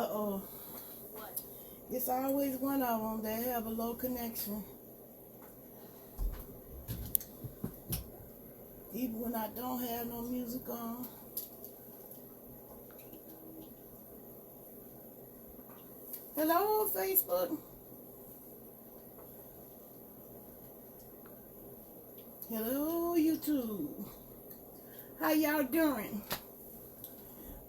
Uh-oh. What? It's always one of them that have a low connection. Even when I don't have no music on. Hello, Facebook. Hello, YouTube. How y'all doing?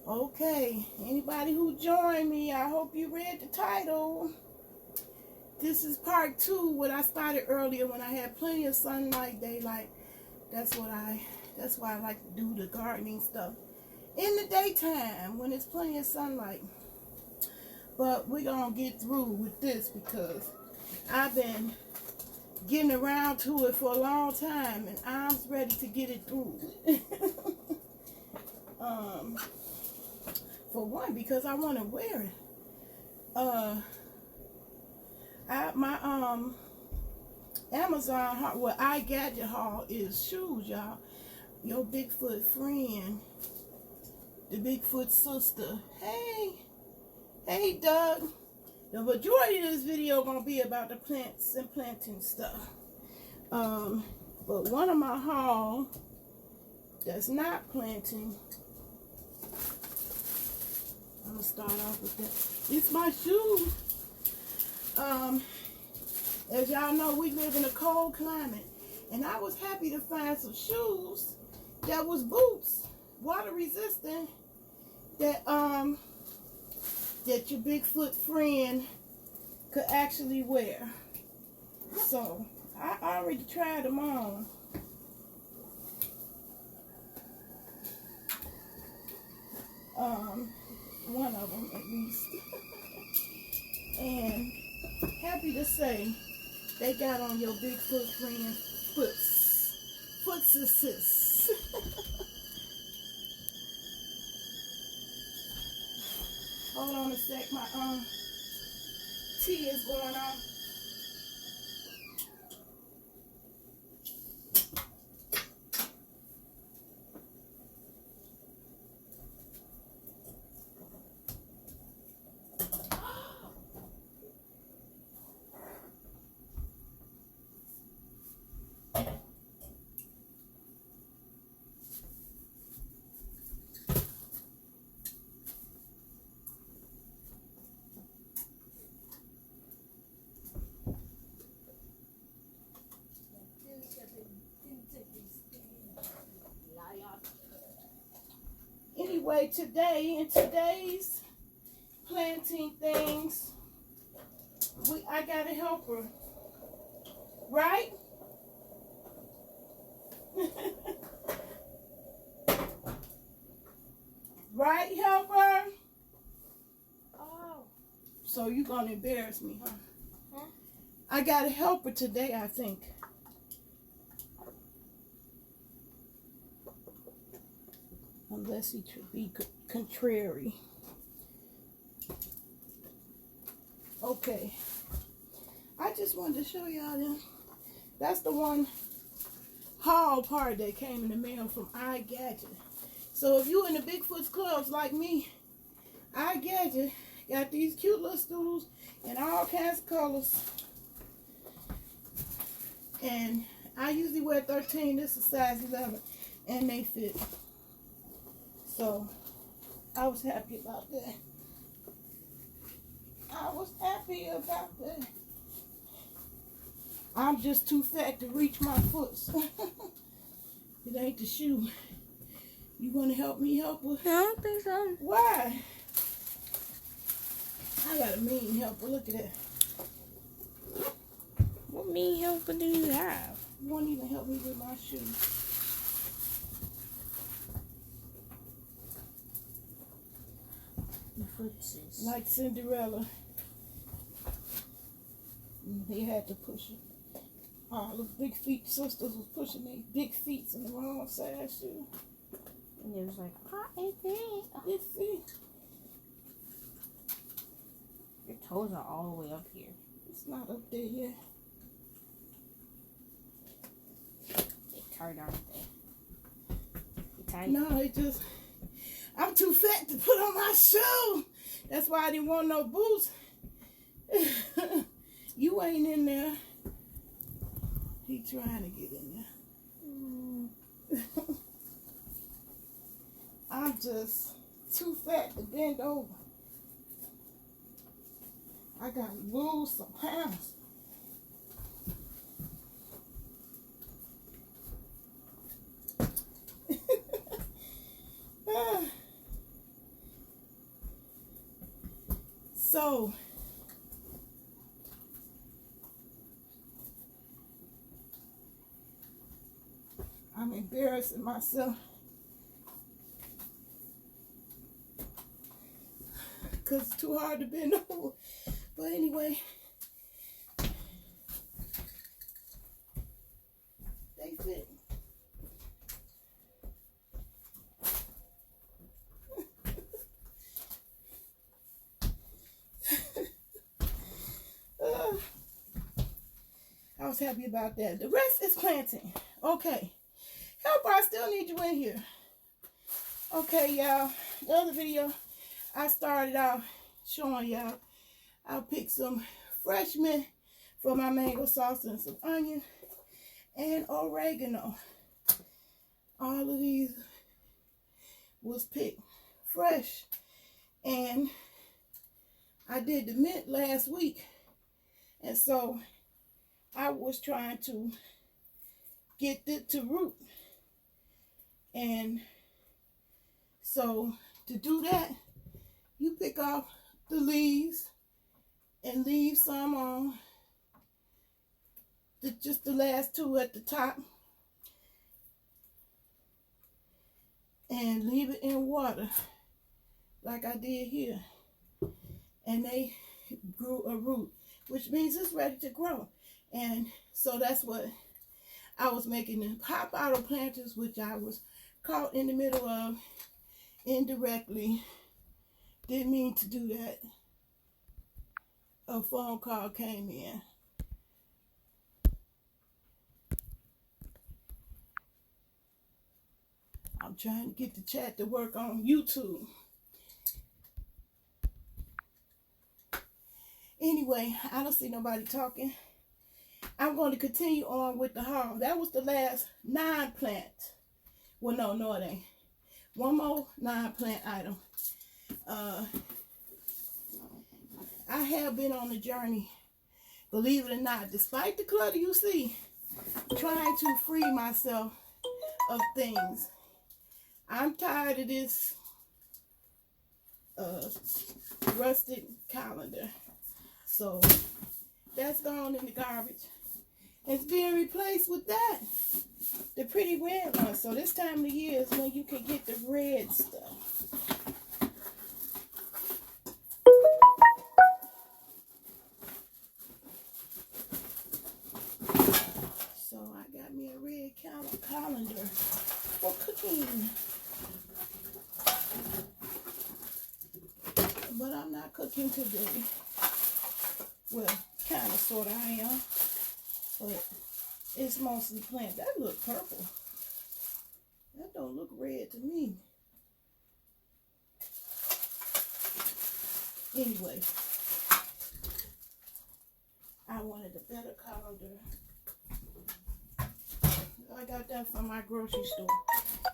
Okay, anybody who joined me, I hope you read the title. This is part 2, what I started earlier when I had plenty of sunlight, daylight. That's why I like to do the gardening stuff in the daytime when it's plenty of sunlight. But we're gonna get through with this because I've been getting around to it for a long time and I'm ready to get it through. For one, because I want to wear it. My Amazon haul, well, iGADGET haul is shoes, y'all. Your Bigfoot friend, the Bigfoot sister. Hey, Doug. The majority of this video gonna be about the plants and planting stuff. But one of my haul that's not planting. I'm gonna start off with that. It's my shoes. As y'all know, we live in a cold climate, and I was happy to find some shoes that was boots, water resistant, that your Bigfoot friend could actually wear. So I already tried them on. One of them at least. And happy to say they got on your Bigfoot friend footses. Hold on a sec, my tea is going on. Anyway, today, in today's planting things, I got a helper, right? Right, helper? Oh. So you gonna embarrass me, huh? Huh? I got a helper today, I think. Unless he should be contrary. Okay. I just wanted to show y'all them. That's the one haul part that came in the mail from iGADGET. So if you in the Bigfoot's clubs like me, iGADGET got these cute little stools in all kinds of colors. And I usually wear 13. This is size 11. And they fit. So, I was happy about that. I'm just too fat to reach my foot. It ain't the shoe. You want to help me help her? I don't think so. Why? I got a mean helper. Look at that. What mean helper do you have? You won't even help me with my shoe. Like Cinderella. They had to push it. The big feet sisters was pushing their big feet in the wrong size shoe. And it was like, big feet. Big feet. Your toes are all the way up here. It's not up there yet. They tired, aren't they? You tired? No, it just... I'm too fat to put on my shoe. That's why I didn't want no boots. You ain't in there. He trying to get in there. I'm just too fat to bend over. I gotta lose some pounds. So I'm embarrassing myself because it's too hard to bend over. But anyway, they fit. I was happy about that. The rest is planting. Okay. Helper, I still need you in here. Okay, y'all. The other video, I started out showing y'all I'll pick some fresh mint for my mango sauce and some onion and oregano. All of these was picked fresh. And I did the mint last week. And so I was trying to get it to root. And so to do that, you pick off the leaves and leave some on just the last two at the top. And leave it in water like I did here. And they grew a root, which means it's ready to grow. And so that's what I was making, the pop out planters, which I was caught in the middle of indirectly. Didn't mean to do that. A phone call came in. I'm trying to get the chat to work on YouTube. Anyway, I don't see nobody talking. I'm going to continue on with the haul. That was the last 9 plants. Well, no, it ain't. One more 9 plant item. I have been on a journey, believe it or not, despite the clutter you see, trying to free myself of things. I'm tired of this rusted calendar. So that's gone in the garbage. It's being replaced with that, the pretty red one. So this time of the year is when you can get the red stuff. So I got me a red calendar for cooking. But I'm not cooking today. Well, kind of, sort of I am. But it's mostly plant. That look purple. That don't look red to me. Anyway, I wanted a better calendar. I got that from my grocery store.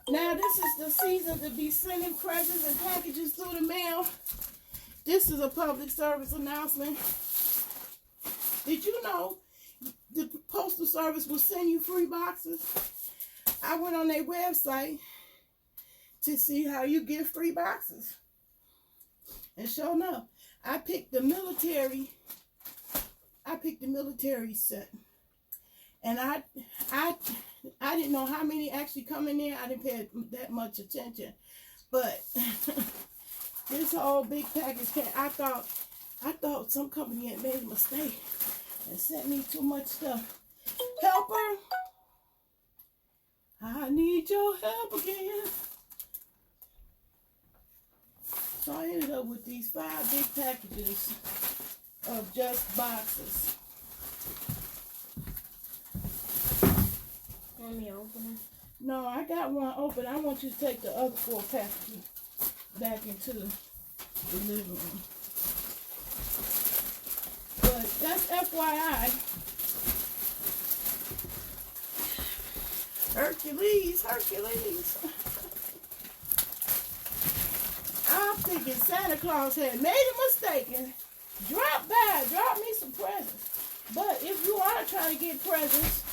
Now this is the season to be sending presents and packages through the mail. This is a public service announcement. Did you know the Postal Service will send you free boxes? I went on their website to see how you get free boxes. And sure enough, I picked the military set. And I didn't know how many actually come in there. I didn't pay that much attention. But this whole big package came. I thought some company had made a mistake and sent me too much stuff. Helper, I need your help again. So I ended up with these 5 big packages of just boxes. Want me to open it? No, I got one open. I want you to take the other 4 packages back into the the living room. But that's FYI. Hercules. I'm thinking Santa Claus had made a mistake and drop me some presents. But if you are trying to get presents,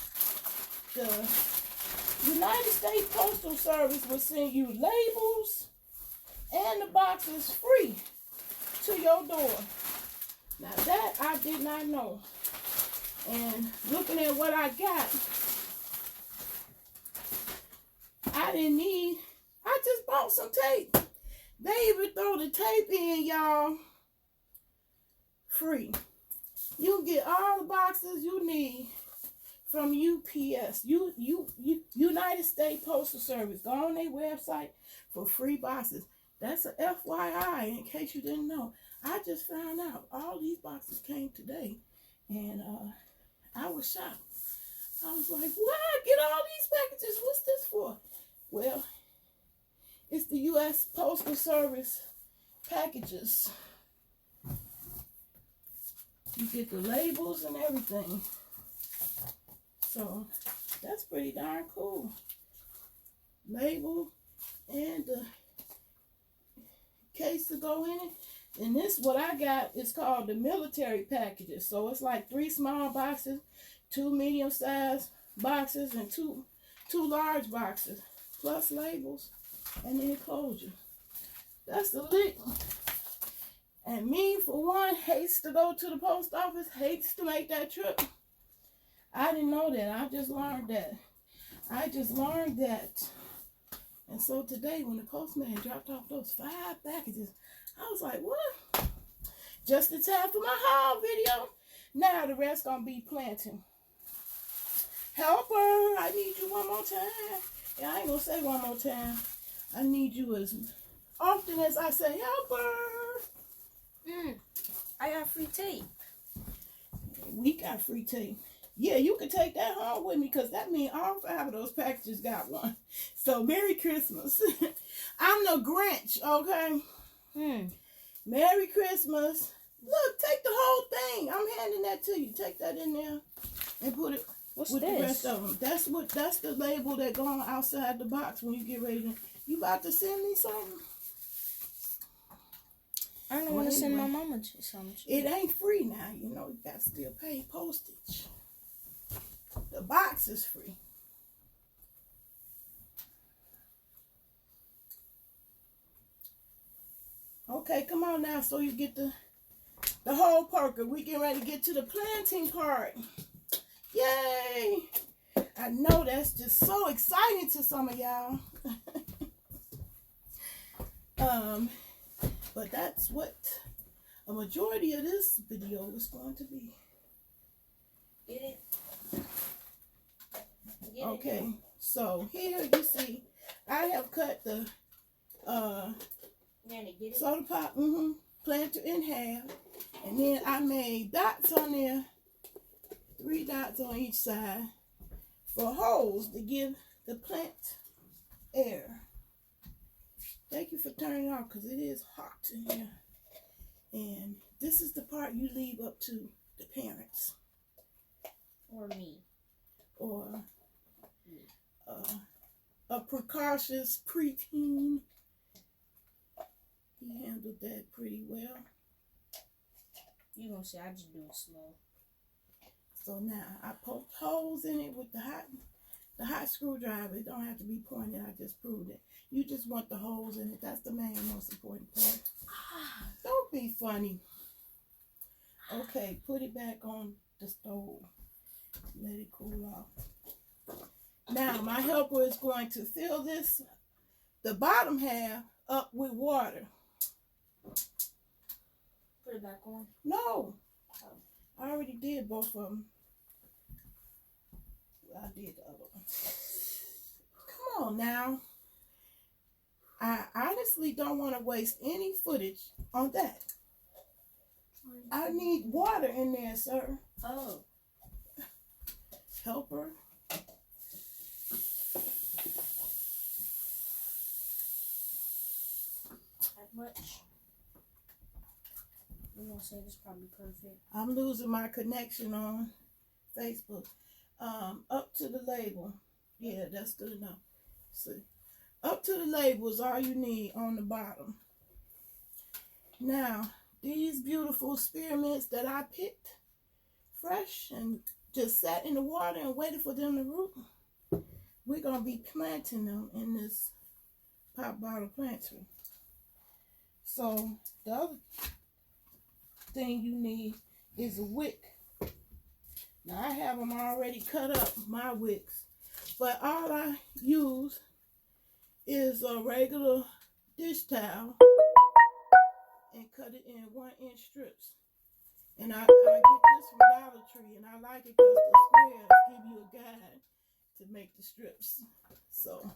the United States Postal Service will send you labels and the boxes free to your door. Now that I did not know. And looking at what I got, I just bought some tape. They even throw the tape in, y'all, free. You can get all the boxes you need from UPS, United States Postal Service. Go on their website for free boxes. That's a FYI in case you didn't know. I just found out all these boxes came today, and I was shocked. I was like, "Why get all these packages? What's this for?" Well, it's the U.S. Postal Service packages. You get the labels and everything. So that's pretty darn cool. Label and the case to go in it. And this, what I got, is called the military packages. So it's like 3 small boxes, 2 medium-sized boxes, and two large boxes, plus labels and the enclosure. That's the lick. And me, for one, hates to go to the post office, hates to make that trip. I didn't know that. I just learned that. And so today, when the postman dropped off those 5 packages, I was like, what? Just in time for my haul video. Now the rest gonna be planting. Helper, I need you one more time. Yeah, I ain't gonna say one more time. I need you as often as I say helper. I got free tape. We got free tape. Yeah, you can take that home with me, because that means all 5 of those packages got one. So Merry Christmas. I'm the Grinch, okay? Merry Christmas. Look, take the whole thing. I'm handing that to you. Take that in there and put it with the rest of them. That's the label that go on outside the box when you get ready to. You about to send me something? I don't want to send my mama something. It ain't free now, you know. You got to still pay postage. The box is free. Okay, come on now, so you get the whole perker. We getting ready to get to the planting part. Yay! I know that's just so exciting to some of y'all. But that's what a majority of this video is going to be. Get it? Okay, so here you see I have cut the soda pop planter in half, and then I made dots on there, 3 dots on each side for holes to give the plant air. Thank you for turning off, because it is hot in here. And this is the part you leave up to the parents. Or me. Or a precautious preteen. He handled that pretty well. You gonna say I just do it slow. So now I poked holes in it with the hot screwdriver. It don't have to be pointed. I just proved it. You just want the holes in it. That's the main most important part. Don't be funny. Okay, put it back on the stove. Let it cool off. Now my helper is going to fill the bottom half up with water. Put it back on? No. I already did both of them. I did the other one. Come on now. I honestly don't want to waste any footage on that. I need water in there, sir. Oh. Helper. That much? We're gonna say this probably perfect. I'm losing my connection on Facebook. Up to the label. Yeah, that's good enough. See, up to the label is all you need on the bottom. Now, these beautiful spearmints that I picked fresh and just sat in the water and waited for them to root, we're going to be planting them in this pop bottle planter. So, the other thing you need is a wick. Now, I have them already cut up, my wicks. But all I use is a regular dish towel and cut it in 1-inch strips. And I get this from Dollar Tree, and I like it because the squares give you a guide to make the strips. So,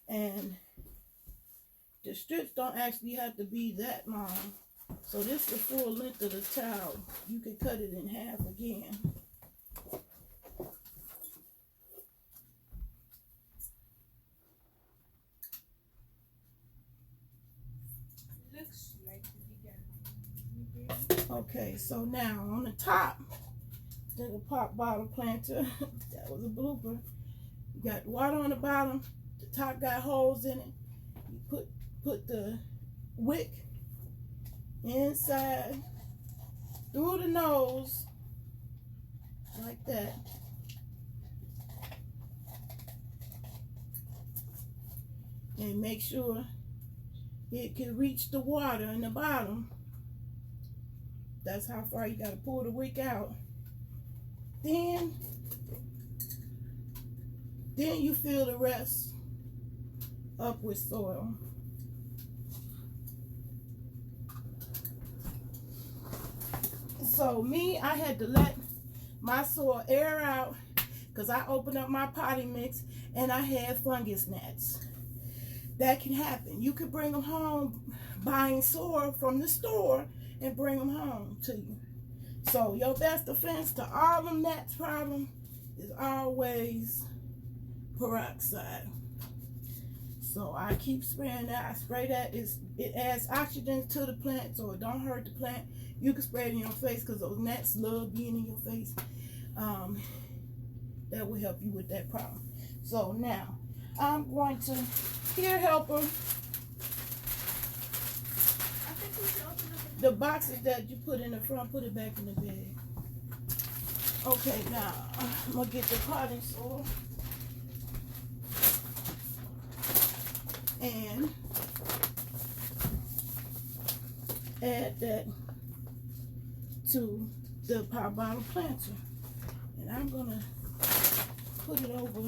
and the strips don't actually have to be that long. So this is the full length of the towel. You can cut it in half again. Looks like we got it. Okay, so now on the top, there's a pop bottle planter. That was a blooper. You got water on the bottom. The top got holes in it. You put the wick inside through the nose like that. And make sure it can reach the water in the bottom. That's how far you got to pull the wick out. Then you fill the rest up with soil. So me, I had to let my soil air out because I opened up my potting mix and I had fungus gnats. That can happen. You could bring them home buying soil from the store and bring them home to you. So your best defense to all them gnats problem is always peroxide. So I keep spraying that. I spray that. It adds oxygen to the plant, so it don't hurt the plant. You can spray it in your face because those gnats love being in your face. That will help you with that problem. So now I'm going to here helper. The boxes that you put in the front, put it back in the bag. Okay, now I'm gonna get the potting soil and add that to the pop bottle planter, and I'm gonna put it over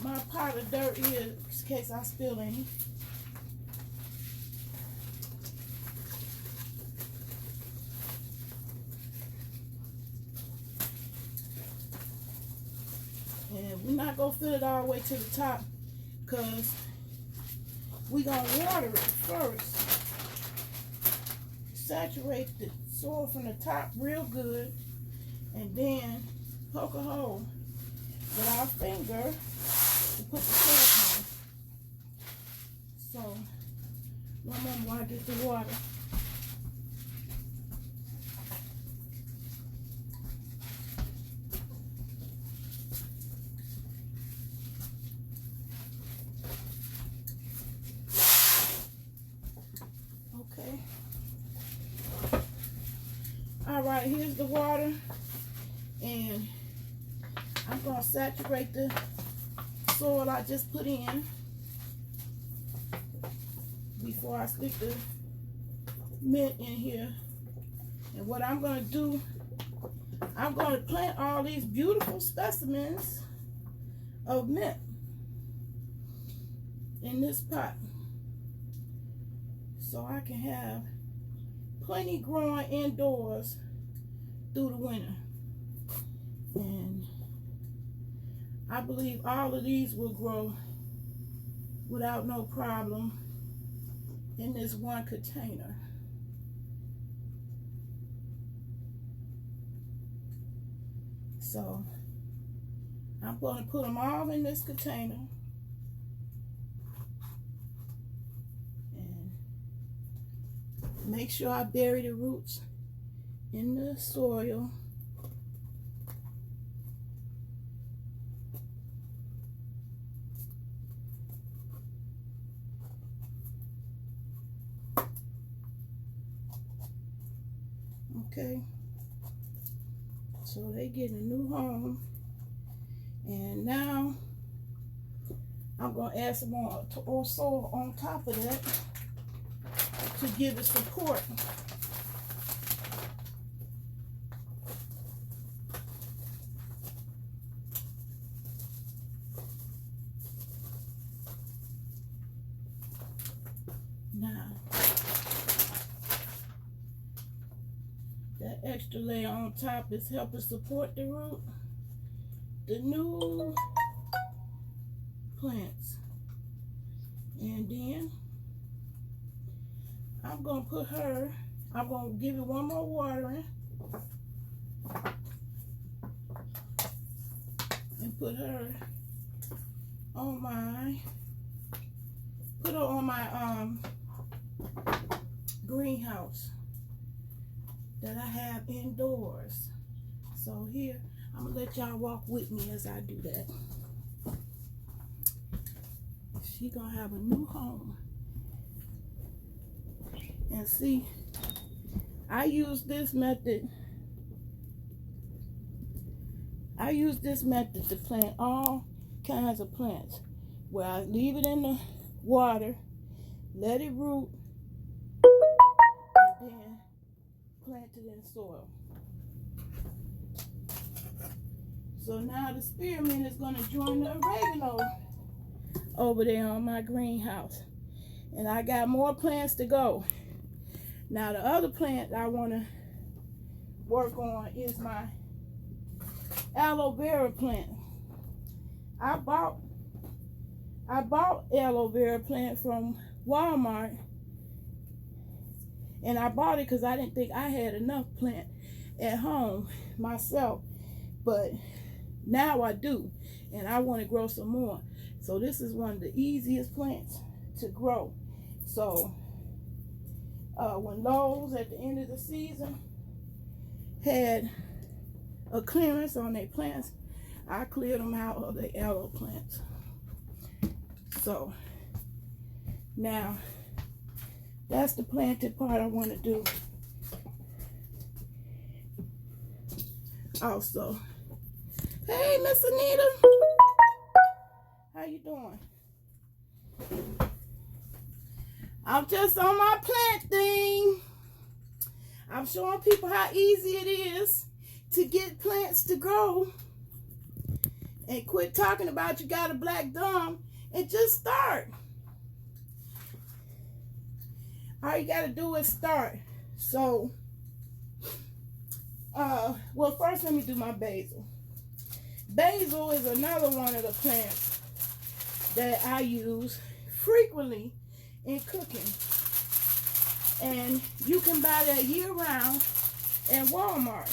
my pot of dirt here in case I spill any. And we're not gonna fill it all the way to the top because we're gonna water it first. Saturate the soil from the top real good and then poke a hole with our finger to put the soil in. So one more while I get the water. Okay. All right, here's the water, and I'm gonna saturate the soil I just put in before I stick the mint in here. And what I'm gonna do, I'm gonna plant all these beautiful specimens of mint in this pot so I can have plenty growing indoors through the winter. And I believe all of these will grow without no problem in this one container. So I'm going to put them all in this container. Make sure I bury the roots in the soil. Okay, so they get a new home, and now I'm gonna add some more soil on top of that to give it support. Now, that extra layer on top is helping support the root, the new plants. And then I'm gonna put her, I'm gonna give it one more watering and put her on my, greenhouse that I have indoors. So here, I'm gonna let y'all walk with me as I do that. She gonna have a new home. And see, I use this method to plant all kinds of plants, where I leave it in the water, let it root, and then plant it in soil. So now the spearmint is going to join the oregano over there on my greenhouse. And I got more plants to go. Now the other plant I want to work on is my aloe vera plant. I bought aloe vera plant from Walmart, and I bought it because I didn't think I had enough plant at home myself, but now I do, and I want to grow some more. So this is one of the easiest plants to grow. So when Lowe's at the end of the season had a clearance on their plants, I cleared them out of the aloe plants. So now that's the planted part I want to do. Also, hey Miss Anita, how you doing? I'm just on my plant thing. I'm showing people how easy it is to get plants to grow. And quit talking about you got a black thumb and just start. All you got to do is start. So, well, first let me do my basil. Basil is another one of the plants that I use frequently in cooking. And you can buy that year round in Walmart.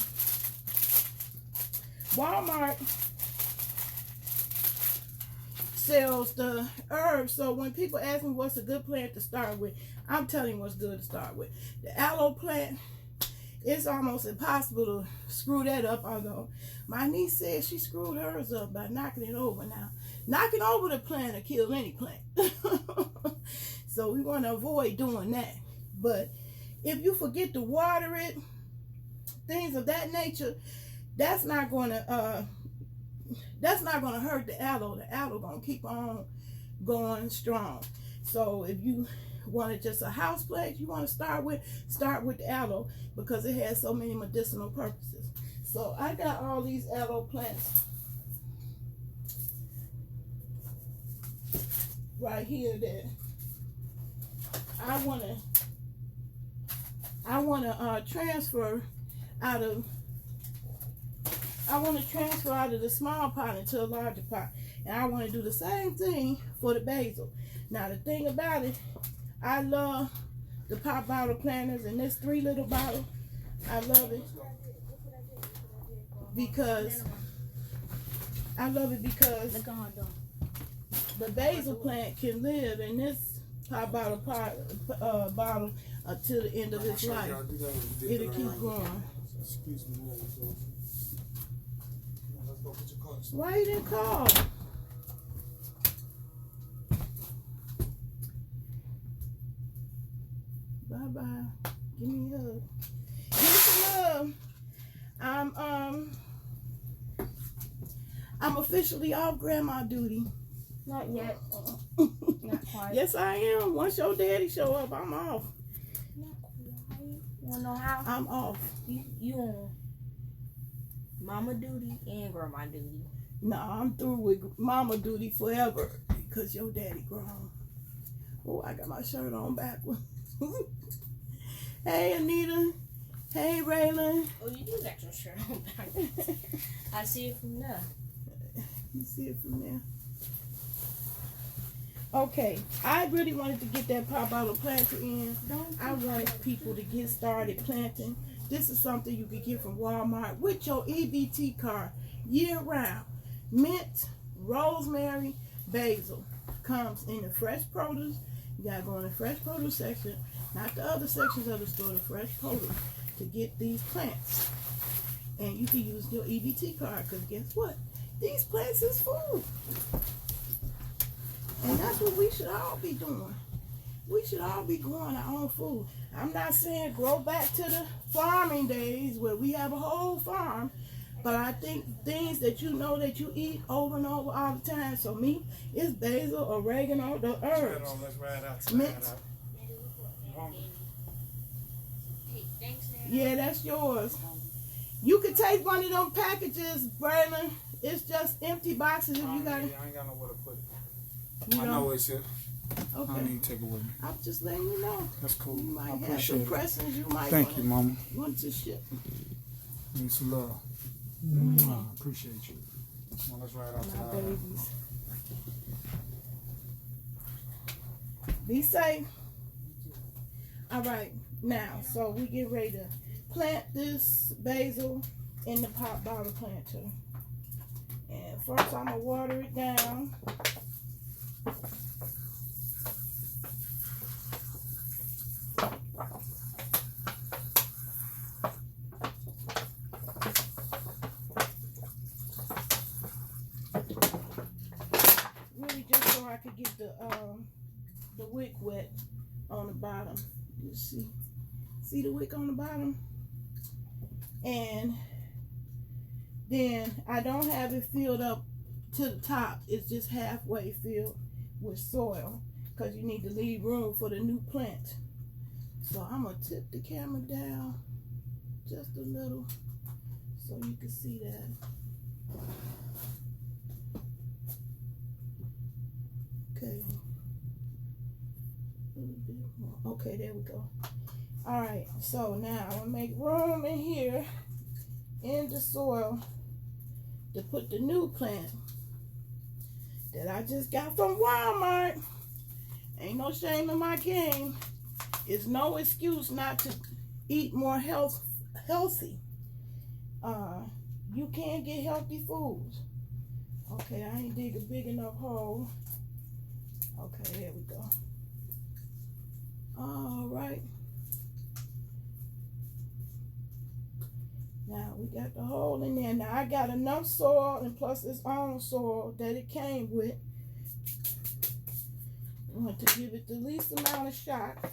Walmart sells the herbs. So when people ask me what's a good plant to start with, I'm telling you what's good to start with. The aloe plant, it's almost impossible to screw that up, although my niece said she screwed hers up by knocking it over. Now, knocking over the plant will kill any plant. So we want to avoid doing that. But if you forget to water it, things of that nature, that's not going to hurt the aloe. The aloe going to keep on going strong. So if you wanted just a house plant you want to start with the aloe, because it has so many medicinal purposes. So I got all these aloe plants right here that I want to transfer out of the small pot into a larger pot, and I want to do the same thing for the basil. Now the thing about it, I love the pop bottle planters, and this 3 little bottle, I love it because the basil plant can live in this pop bottle bottle until the end of its life. It'll keep growing. Excuse me. Let's go put your cards. Why you didn't call? Bye-bye. Give me a hug. Give me some love. I'm officially off grandma duty. Not yet. Not quite. Yes, I am. Once your daddy show up, I'm off. Not quite. You wanna know how? I'm off. You on mama duty and grandma duty. No, I'm through with mama duty forever because your daddy grown. Oh, I got my shirt on backwards. Hey, Anita. Hey, Raylan. Oh, you do got your shirt on back. I see it from there. You see it from there. Okay, I really wanted to get that pop bottle planter in. I wanted people to get started planting. This is something you can get from Walmart with your EBT card year round. Mint, rosemary, basil. Comes in the fresh produce. You gotta go in the fresh produce section, not the other sections of the store, the fresh produce, to get these plants. And you can use your EBT card because guess what? These plants is food. And that's what we should all be doing. We should all be growing our own food. I'm not saying grow back to the farming days where we have a whole farm, but I think things that you know that you eat over and over all the time. So me, it's basil, oregano, the herbs. Let's ride out. Mint. Yeah, that's yours. You can take one of them packages, Braylon. It's just empty boxes if you got it. I ain't got nowhere to put it. You I know it's here. Okay. I need to take it with me. I'm just letting you know. That's cool. You might I have appreciate some it. pressings you might Thank you, Mama. want to ship. Need some love. Appreciate you. Well, let's ride out My to babies. Be safe. All right, now, so we get ready to plant this basil in the pop bottle planter. And first I'm gonna water it down. Really just so I could get the wick wet on the bottom. You see the wick on the bottom? And then I don't have it filled up to the top. It's just halfway filled with soil because you need to leave room for the new plant. So I'm going to tip the camera down just a little so you can see that. Okay. A little bit more. Okay, there we go. All right, so now I'm going to make room in here in the soil to put the new plant that I just got from Walmart. Ain't no shame in my game. It's no excuse not to eat more healthy. You can get healthy foods. Okay, I ain't dig a big enough hole. Okay, there we go. All right. Now we got the hole in there. Now I got enough soil and plus its own soil that it came with. I want to give it the least amount of shock.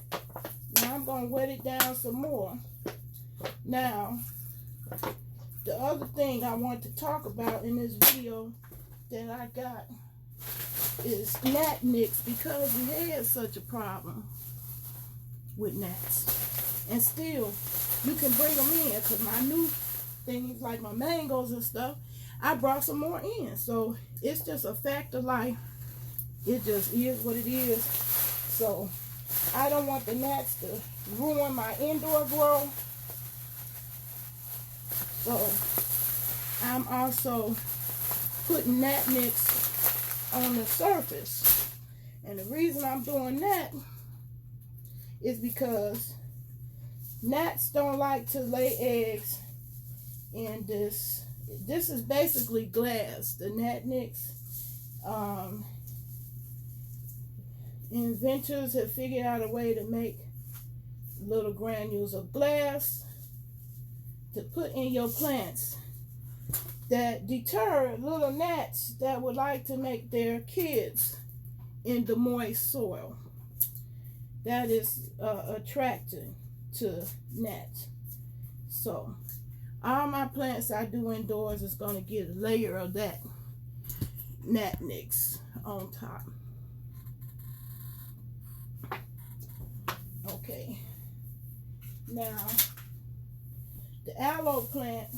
Now I'm going to wet it down some more. Now, the other thing I want to talk about in this video that I got is gnat nicks because we had such a problem with gnats. And still, you can bring them in because my new things like my mangoes and stuff, I brought some more in. So it's just a fact of life. It just is what it is. So I don't want the gnats to ruin my indoor grow. So I'm also putting gnat nicks on the surface. And the reason I'm doing that is because gnats don't like to lay eggs in this. This is basically glass. The gnat nicks. Inventors have figured out a way to make little granules of glass to put in your plants that deter little gnats that would like to make their kids in the moist soil. That is attracting to gnats. So all my plants I do indoors is going to get a layer of that gnat mix on top. Okay, now the aloe plant,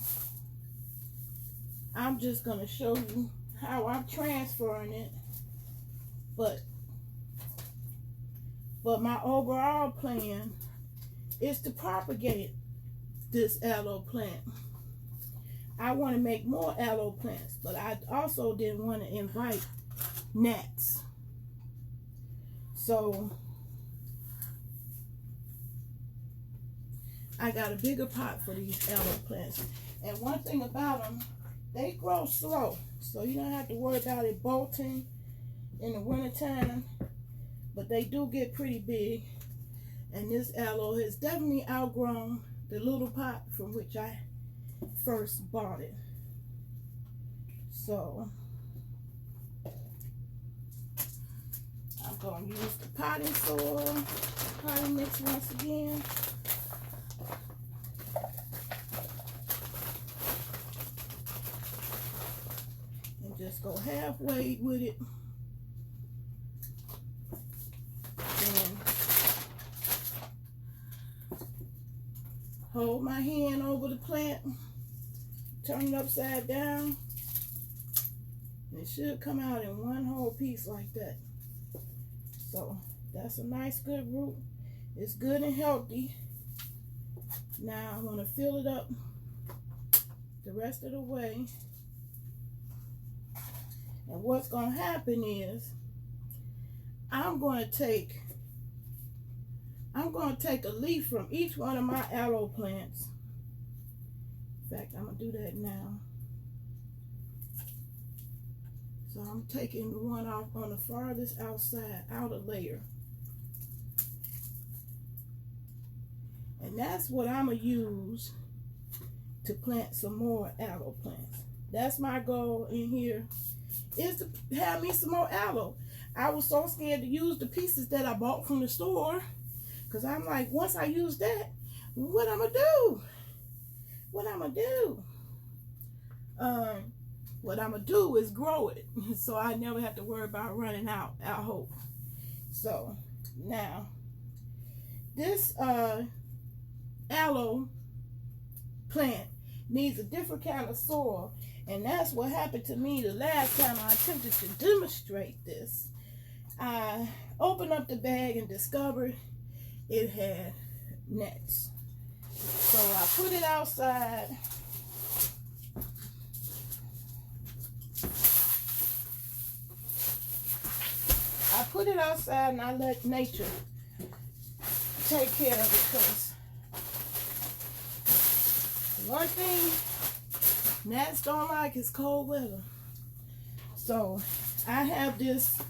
I'm just going to show you how I'm transferring it, but my overall plan is to propagate this aloe plant. I want to make more aloe plants, but I also didn't want to invite gnats. So I got a bigger pot for these aloe plants. And one thing about them, they grow slow. So you don't have to worry about it bolting in the wintertime. But they do get pretty big. And this aloe has definitely outgrown the little pot from which I first bought it. So I'm going to use the potting soil, potting mix once again. And just go halfway with it. And hold my hand over the plant, turn it upside down, and it should come out in one whole piece like that. So that's a nice good root. It's good and healthy. Now I'm going to fill it up the rest of the way. And what's going to happen is I'm going to take a leaf from each one of my aloe plants. In fact, I'm going to do that now. So I'm taking the one off on the farthest outer layer. And that's what I'm going to use to plant some more aloe plants. That's my goal in here, is to have me some more aloe. I was so scared to use the pieces that I bought from the store, because I'm like, once I use that, what I'm going to do? What I'm going to do? What I'm going to do is grow it, so I never have to worry about running out, I hope. So, now, this aloe plant needs a different kind of soil, and that's what happened to me the last time I attempted to demonstrate this. I opened up the bag and discovered it had gnats. So I put it outside. I put it outside and I let nature take care of it, because one thing gnats don't like is cold weather. So I have this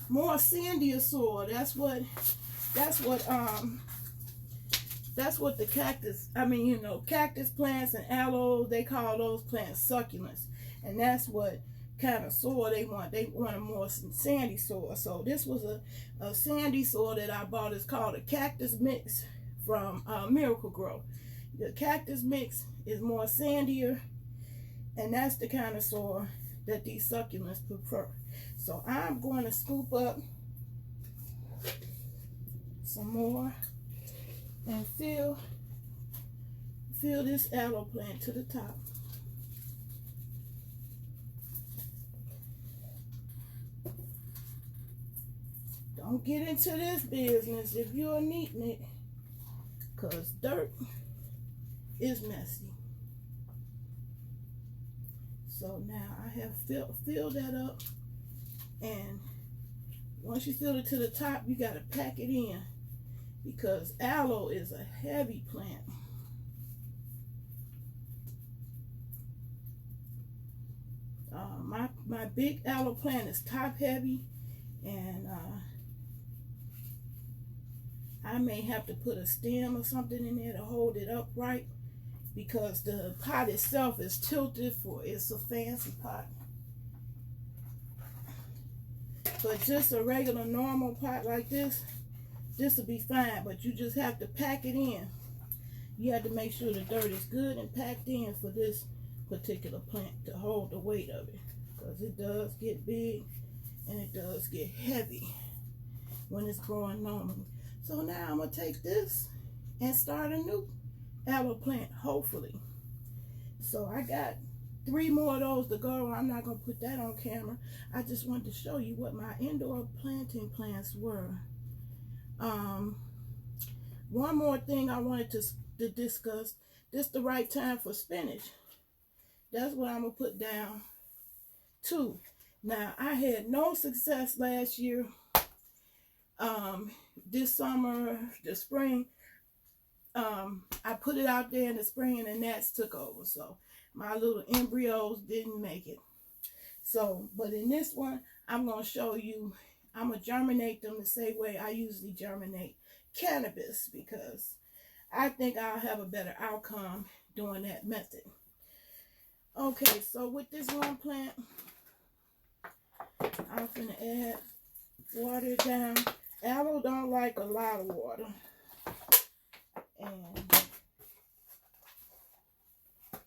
more sandier soil. That's what the cactus plants and aloe, they call those plants succulents. And that's what kind of soil they want. They want a more sandy soil. So this was a sandy soil that I bought. It's called a cactus mix from Miracle Grow. The cactus mix is more sandier, and that's the kind of soil that these succulents prefer. So I'm going to scoop up some more and fill this aloe plant to the top. Don't get into this business if you're neating it, because dirt is messy. So now I have filled that up, and once you fill it to the top, you got to pack it in, because aloe is a heavy plant. My big aloe plant is top heavy, and I may have to put a stem or something in there to hold it upright because the pot itself is tilted for it's a fancy pot. But just a regular normal pot like this will be fine, but you just have to pack it in. You have to make sure the dirt is good and packed in for this particular plant to hold the weight of it, because it does get big and it does get heavy when it's growing normally. So now I'm going to take this and start a new aloe plant, hopefully. So I got 3 more of those to go. I'm not going to put that on camera. I just wanted to show you what my indoor planting plants were. One more thing I wanted to discuss. This is the right time for spinach. That's what I'm going to put down too. Now, I had no success last year. This summer, the spring, I put it out there in the spring and the gnats took over. So my little embryos didn't make it. So, but in this one, I'm going to show you, I'm going to germinate them the same way I usually germinate cannabis, because I think I'll have a better outcome doing that method. Okay, so with this one plant, I'm going to add water down. Aloe don't like a lot of water. And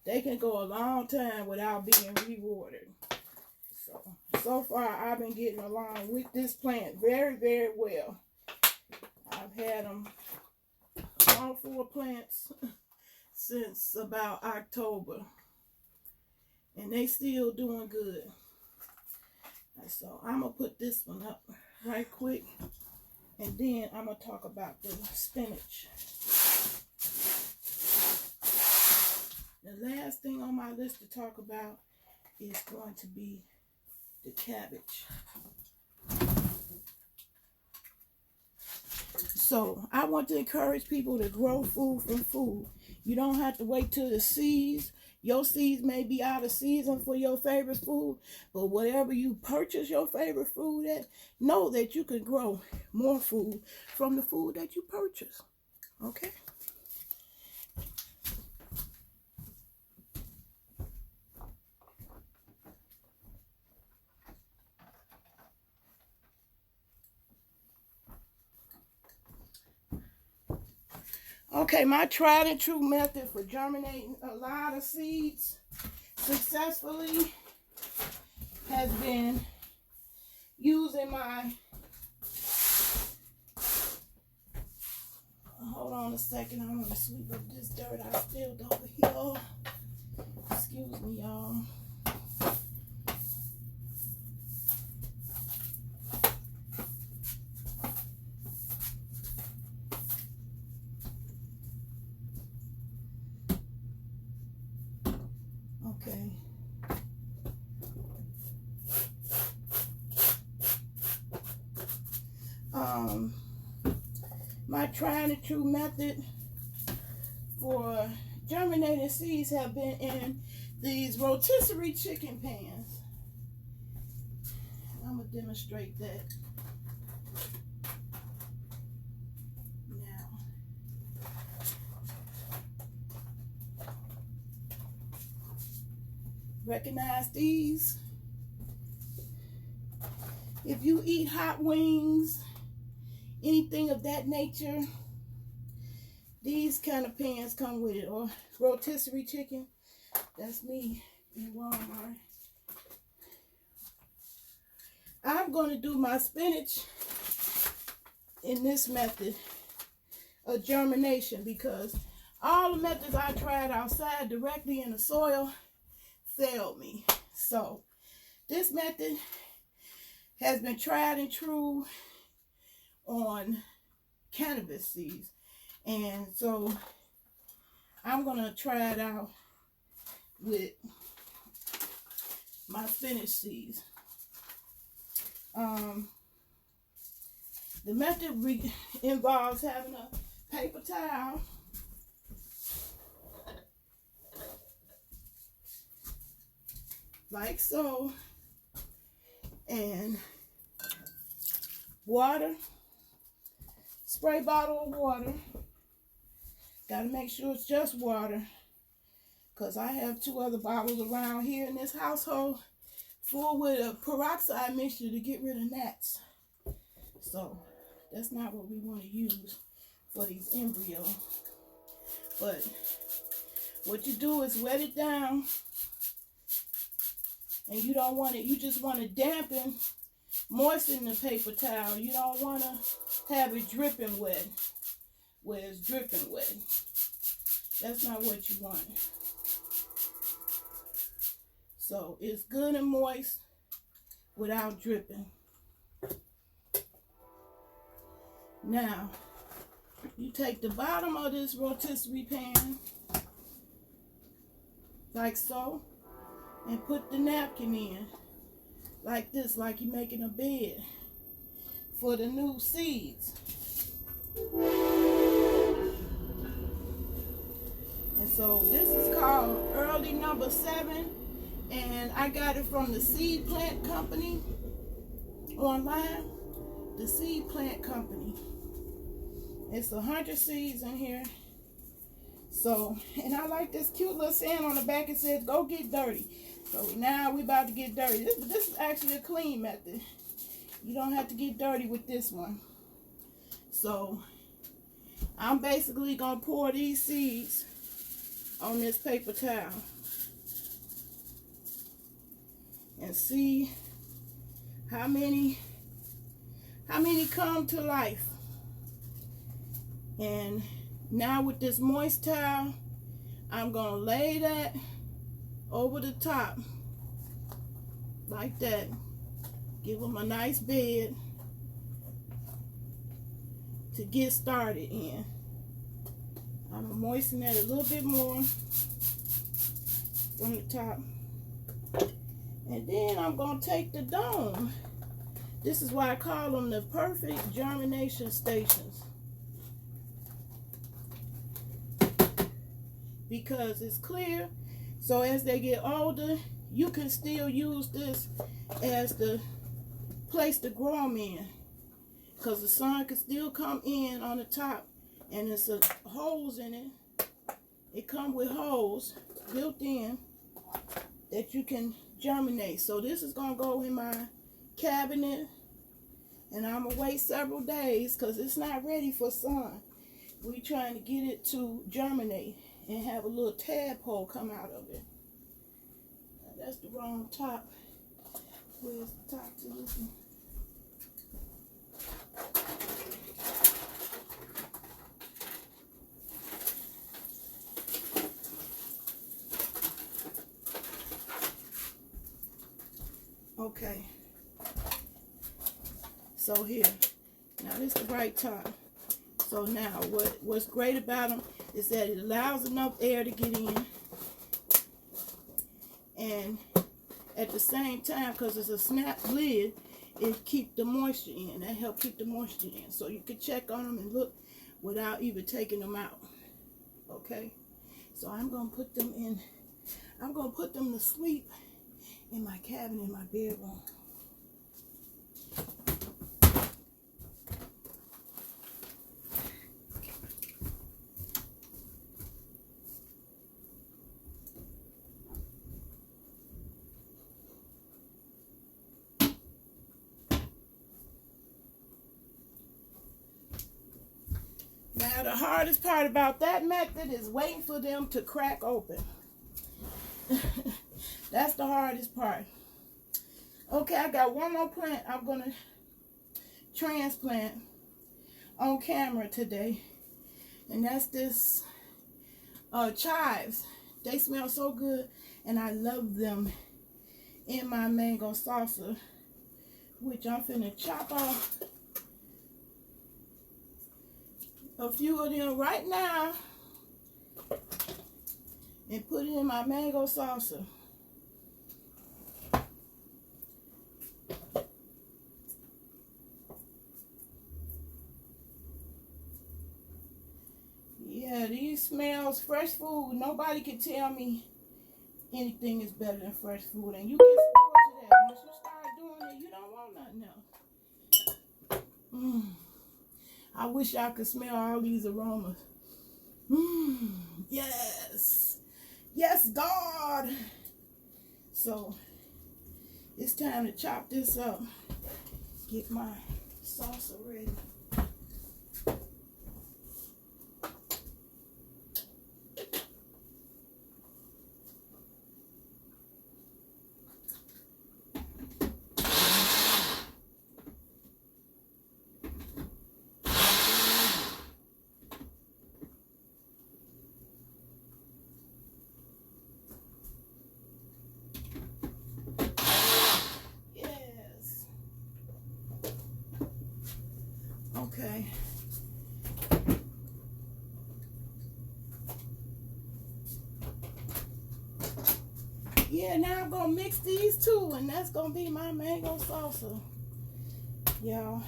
they can go a long time without being re-watered. So far I've been getting along with this plant very, very well. I've had them all 4 plants since about October. And they still doing good. So I'm going to put this one up right quick. And then I'm going to talk about the spinach. The last thing on my list to talk about is going to be the cabbage. So I want to encourage people to grow food from food. You don't have to wait till the seeds. Your seeds may be out of season for your favorite food, but whatever you purchase your favorite food at, know that you can grow more food from the food that you purchase. Okay? Okay, my tried and true method for germinating a lot of seeds successfully has been using my, hold on a second, I want to sweep up this dirt I spilled over here. Excuse me, y'all. Okay. My tried and true method for germinating seeds have been in these rotisserie chicken pans. I'm going to demonstrate that now. Recognize these? If you eat hot wings, anything of that nature, these kind of pans come with it. Or rotisserie chicken, that's me in Walmart. I'm going to do my spinach in this method of germination, because all the methods I tried outside directly in the soil failed me. So this method has been tried and true on cannabis seeds, and so I'm gonna try it out with my spinach seeds. The method involves having a paper towel, like so, and water, spray bottle of water. Got to make sure it's just water, because I have 2 other bottles around here in this household full with a peroxide mixture to get rid of gnats. So that's not what we want to use for these embryos. But what you do is wet it down, and you don't want it, you just want to dampen, moisten the paper towel. You don't want to have it dripping wet, where it's dripping wet. That's not what you want. So it's good and moist without dripping. Now, you take the bottom of this rotisserie pan, like so, and put the napkin in, like this, like you're making a bed for the new seeds. And so this is called Early Number 7, and I got it from the Seed Plant Company online. The Seed Plant Company. It's 100 seeds in here. So, and I like this cute little saying on the back. It says, "Go get dirty." So now we about to get dirty. This is actually a clean method. You don't have to get dirty with this one. So I'm basically gonna pour these seeds on this paper towel and see how many come to life. And now with this moist towel, I'm gonna lay that over the top like that. Give them a nice bed to get started in. I'm gonna moisten that a little bit more from the top. And then I'm gonna take the dome. This is why I call them the perfect germination stations, because it's clear. So as they get older, you can still use this as the place to grow them in, because the sun can still come in on the top, and there's holes in it. It comes with holes built in that you can germinate. So this is gonna go in my cabinet, and I'm gonna wait several days because it's not ready for sun. We're trying to get it to germinate and have a little tadpole come out of it. That's the wrong top. Where's the top to this one? Okay. So here. Now this is the right top. So now what's great about them is that it allows enough air to get in, and at the same time, because it's a snap lid, it keeps the moisture in. That helps keep the moisture in. So you can check on them and look without even taking them out. Okay? So I'm going to put them in, I'm going to put them to sleep in my cabinet, in my bedroom. Now the hardest part about that method is waiting for them to crack open. That's the hardest part. Okay, I got one more plant I'm going to transplant on camera today. And that's this chives. They smell so good, and I love them in my mango salsa, which I'm finna chop off a few of them right now and put it in my mango salsa. Yeah, these smells, fresh food. Nobody can tell me anything is better than fresh food, and you get spoiled to that. Once you start doing it, you don't want nothing else. I wish I could smell all these aromas. Yes. Yes, God. So it's time to chop this up. Get my salsa ready. Yes. Okay. Yeah, now I'm gonna mix these two, and that's gonna be my mango salsa, y'all.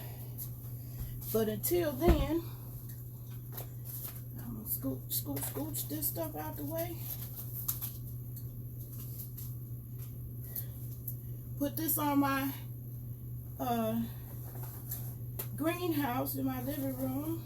But until then, I'm gonna scooch this stuff out the way. Put this on my greenhouse in my living room.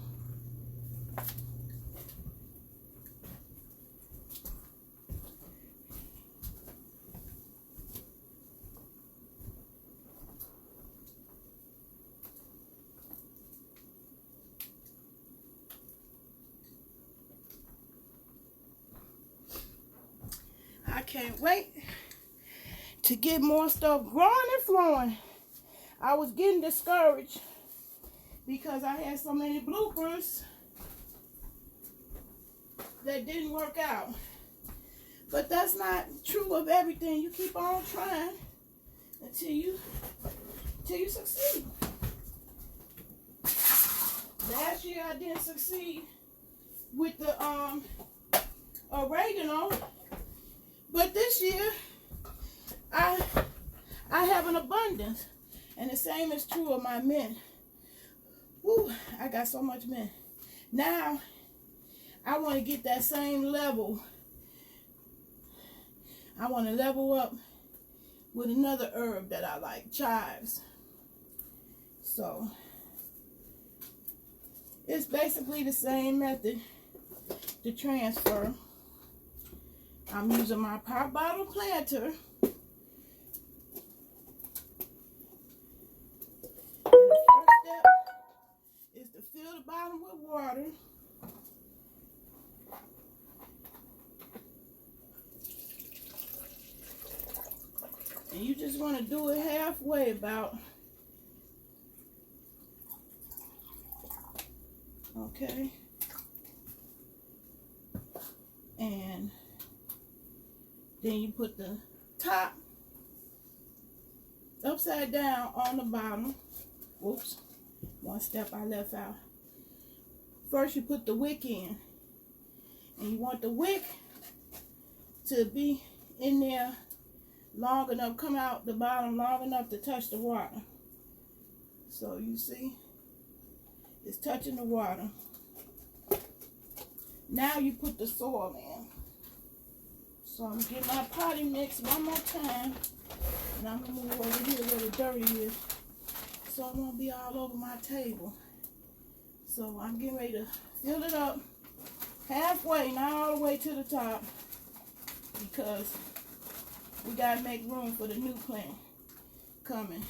I can't wait to get more stuff growing and flowing. I was getting discouraged because I had so many bloopers that didn't work out. But that's not true of everything. You keep on trying until you succeed. Last year I didn't succeed with the oregano, but this year I have an abundance, and the same is true of my mint. Woo, I got so much mint. Now I want to get that same level. I want to level up with another herb that I like, chives. So it's basically the same method to transfer. I'm using my pop bottle planter. And the first step is to fill the bottom with water. And you just want to do it halfway about. Okay. And then you put the top upside down on the bottom. Whoops, one step I left out. First you put the wick in, and you want the wick to be in there long enough, come out the bottom long enough to touch the water. So you see, it's touching the water. Now you put the soil in. So I'm getting my potty mix one more time, and I'm gonna move over here where the dirty is, so it won't be all over my table. So I'm getting ready to fill it up halfway, not all the way to the top, because we gotta make room for the new plant coming.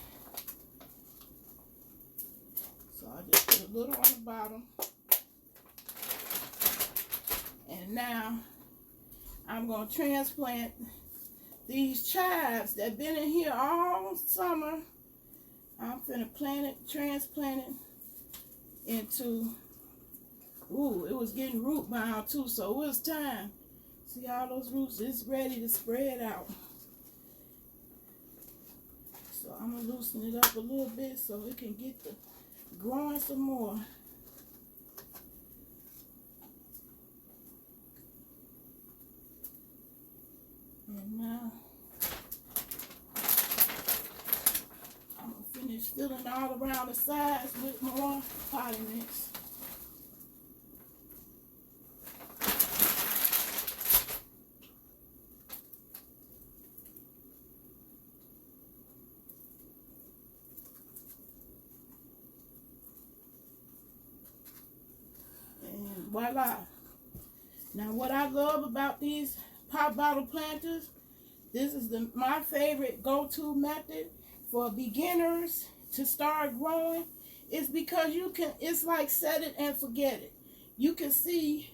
So I just put a little on the bottom, and now I'm going to transplant these chives that been in here all summer. I'm finna plant it, transplant it into, ooh, it was getting root bound too, so it was time. See all those roots, it's ready to spread out. So I'm going to loosen it up a little bit so it can get the growing some more. And now I'm going to finish filling all around the sides with more potting mix. Voila. Now what I love about these pop bottle planters, this is my favorite go-to method for beginners to start growing, is because you can, it's like set it and forget it. You can see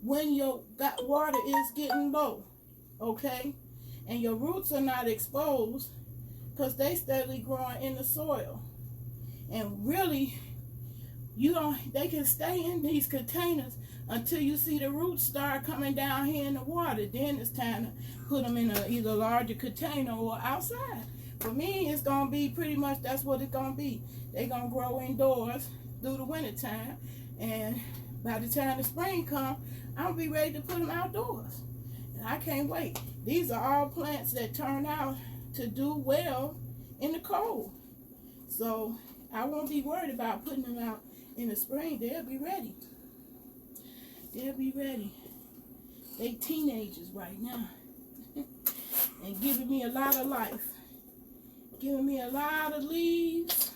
when your water is getting low, okay? And your roots are not exposed because they steadily growing in the soil. And really, they can stay in these containers until you see the roots start coming down here in the water. Then it's time to put them in a either larger container or outside. For me, it's going to be pretty much, that's what it's going to be. They're going to grow indoors through the winter time. And by the time the spring comes, I'm going to be ready to put them outdoors. And I can't wait. These are all plants that turn out to do well in the cold. So I won't be worried about putting them out in the spring. They'll be ready. They'll be ready. They teenagers right now. And giving me a lot of life. Giving me a lot of leaves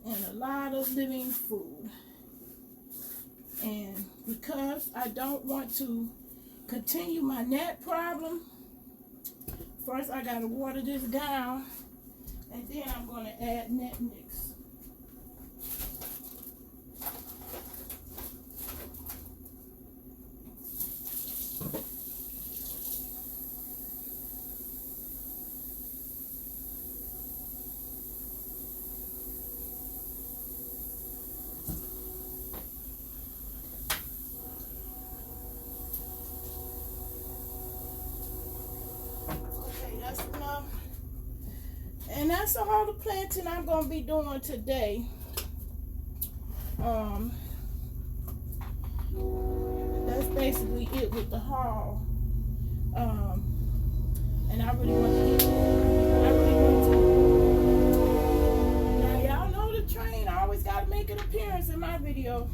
and a lot of living food. And because I don't want to continue my gnat problem, first I gotta water this down, and then I'm gonna add net mix. That's enough. And that's all the planting I'm going to be doing today. That's basically it with the haul. And I really want to now y'all know the train always got to make an appearance in my video.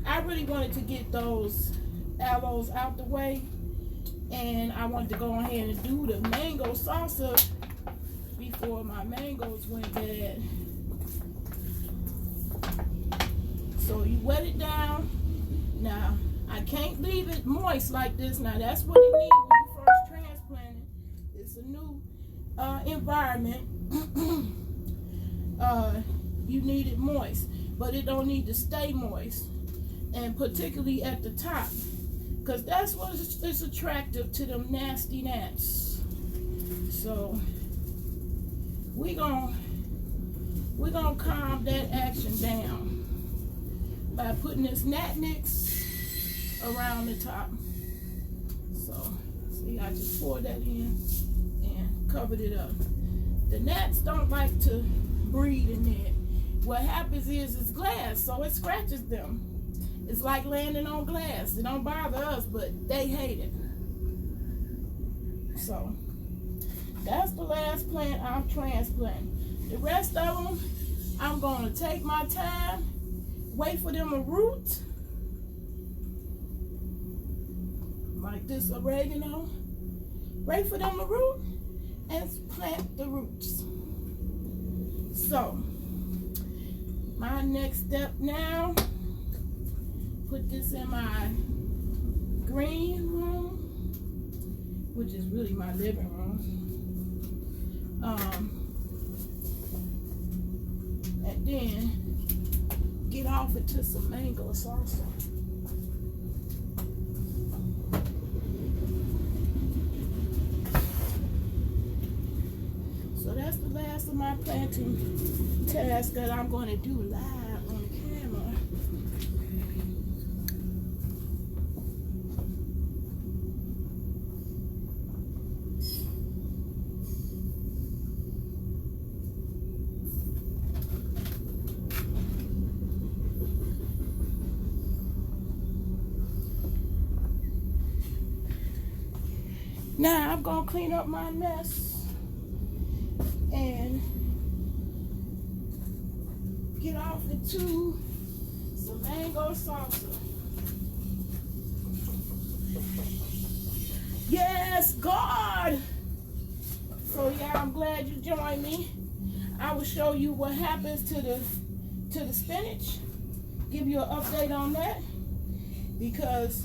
I really wanted to get those aloes out the way. And I wanted to go ahead and do the mango salsa before my mangoes went bad. So you wet it down. Now, I can't leave it moist like this. Now, that's what you need when you first transplant it. It's a new environment. You need it moist. But it don't need to stay moist. And particularly at the top. Because that's what is attractive to them nasty gnats. So we're gonna calm that action down by putting this gnat mix around the top. So see, I just poured that in and covered it up. The gnats don't like to breed in there. What happens is it's glass, so it scratches them. It's like landing on glass. It don't bother us, but they hate it. So that's the last plant I'm transplanting. The rest of them, I'm going to take my time, wait for them to root, like this oregano. Wait for them to root and plant the roots. So my next step now, put this in my green room, which is really my living room. And then get off into some mango salsa. So that's the last of my planting task that I'm going to do live on camera. Now I'm going to clean up my mess and get off into some mango salsa. Yes, God! So yeah, I'm glad you joined me. I will show you what happens to the spinach. Give you an update on that. because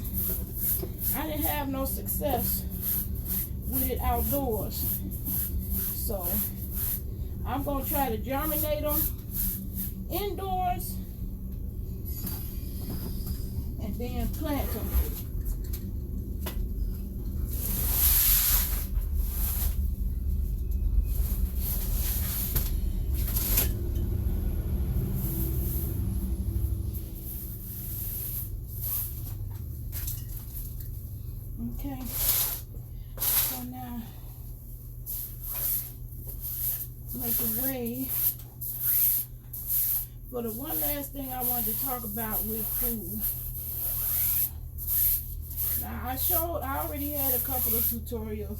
I didn't have no success with it outdoors. So I'm going to try to germinate them indoors and then plant them. Okay, so now make a way for the one last thing I wanted to talk about with food. Now I already had a couple of tutorials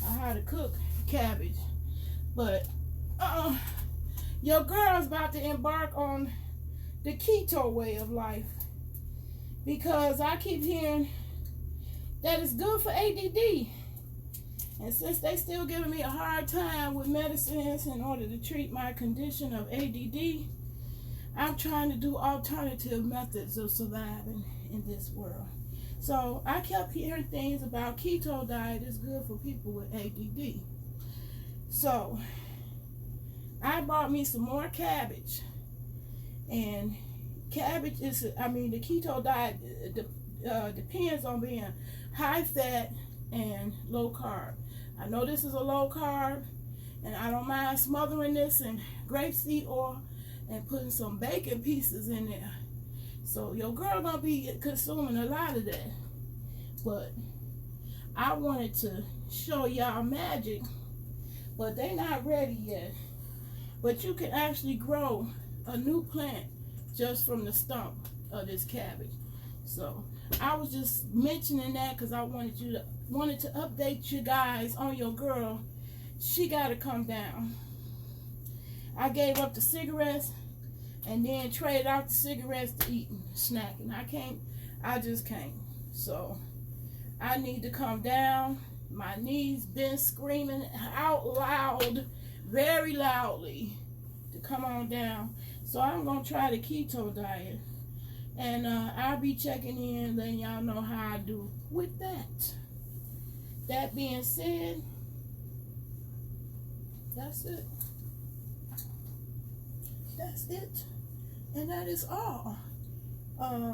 on how to cook cabbage, but your girl's about to embark on the keto way of life, because I keep hearing that it's good for ADD. And since they still giving me a hard time with medicines in order to treat my condition of ADD, I'm trying to do alternative methods of surviving in this world. So I kept hearing things about keto diet is good for people with ADD. So I bought me some more cabbage. And cabbage is, the keto diet depends on being high fat and low carb. I know this is a low carb, and I don't mind smothering this in grapeseed oil and putting some bacon pieces in there. So your girl gonna be consuming a lot of that. But I wanted to show y'all magic, but they not ready yet. But you can actually grow a new plant just from the stump of this cabbage. So I was just mentioning that because I wanted to update you guys on your girl. She got to come down. I gave up the cigarettes and then traded out the cigarettes to eating, snacking. I just can't. So I need to come down. My knees been screaming out loud, very loudly, to come on down. So I'm going to try the keto diet. And I'll be checking in, letting y'all know how I do with that. That being said, that's it. That's it. And that is all. I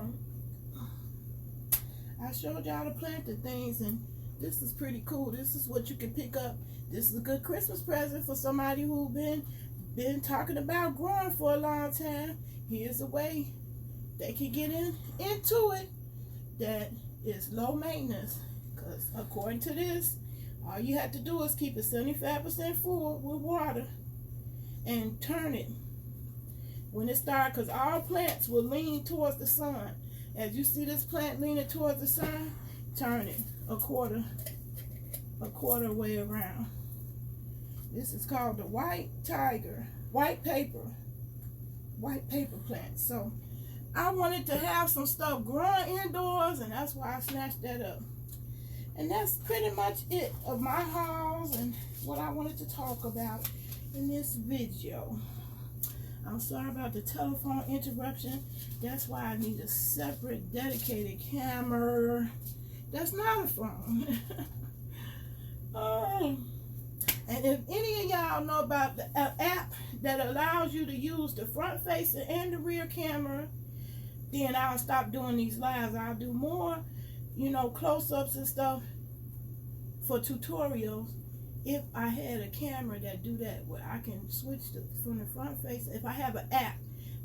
showed y'all the planted things, and this is pretty cool. This is what you can pick up. This is a good Christmas present for somebody who been talking about growing for a long time. Here's a way they can get into it that is low maintenance, because according to this, all you have to do is keep it 75% full with water and turn it when it starts, because all plants will lean towards the sun. As you see this plant leaning towards the sun, turn it a quarter way around. This is called the white paper plant. So I wanted to have some stuff growing indoors, and that's why I snatched that up. And that's pretty much it of my hauls and what I wanted to talk about in this video. I'm sorry about the telephone interruption. That's why I need a separate dedicated camera. That's not a phone. And if any of y'all know about the app that allows you to use the front facing and the rear camera, then I'll stop doing these lives. I'll do more, close-ups and stuff for tutorials if I had a camera that do that, where I can switch from the front face. If I have an app,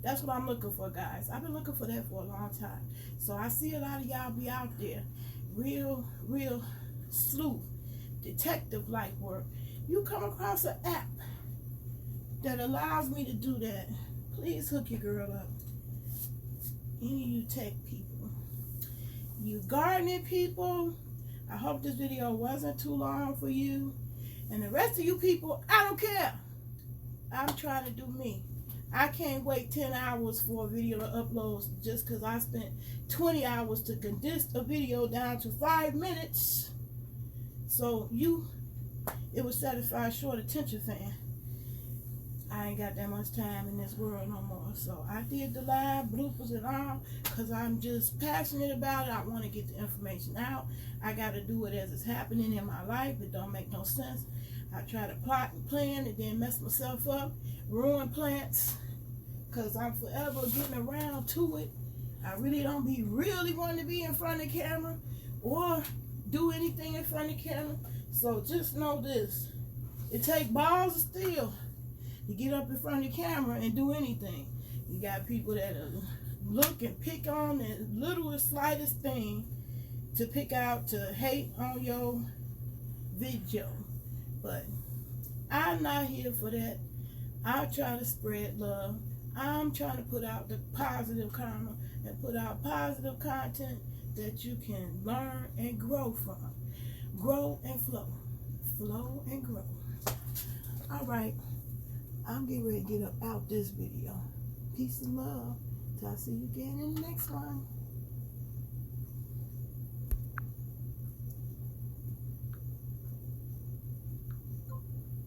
that's what I'm looking for, guys. I've been looking for that for a long time. So I see a lot of y'all be out there, real sleuth, detective-like work. You come across an app that allows me to do that, please hook your girl up. Any of you tech people, you gardening people, I hope this video wasn't too long for you. And the rest of you people, I don't care. I'm trying to do me. I can't wait 10 hours for a video to upload just because I spent 20 hours to condense a video down to 5 minutes. So it would satisfy a short attention fan. I ain't got that much time in this world no more. So I did the live bloopers and all because I'm just passionate about it. I want to get the information out. I got to do it as it's happening in my life. It don't make no sense. I try to plot and plan and then mess myself up, ruin plans, because I'm forever getting around to it. I really don't be really wanting to be in front of the camera or do anything in front of the camera. So just know this. It take balls of steel to get up in front of the camera and do anything. You got people that look and pick on the littlest, slightest thing to pick out to hate on your video. But I'm not here for that. I try to spread love. I'm trying to put out the positive karma and put out positive content that you can learn and grow from. Grow and flow. Flow and grow. All right. I'm getting ready to get up out this video. Peace and love. Till I see you again in the next one.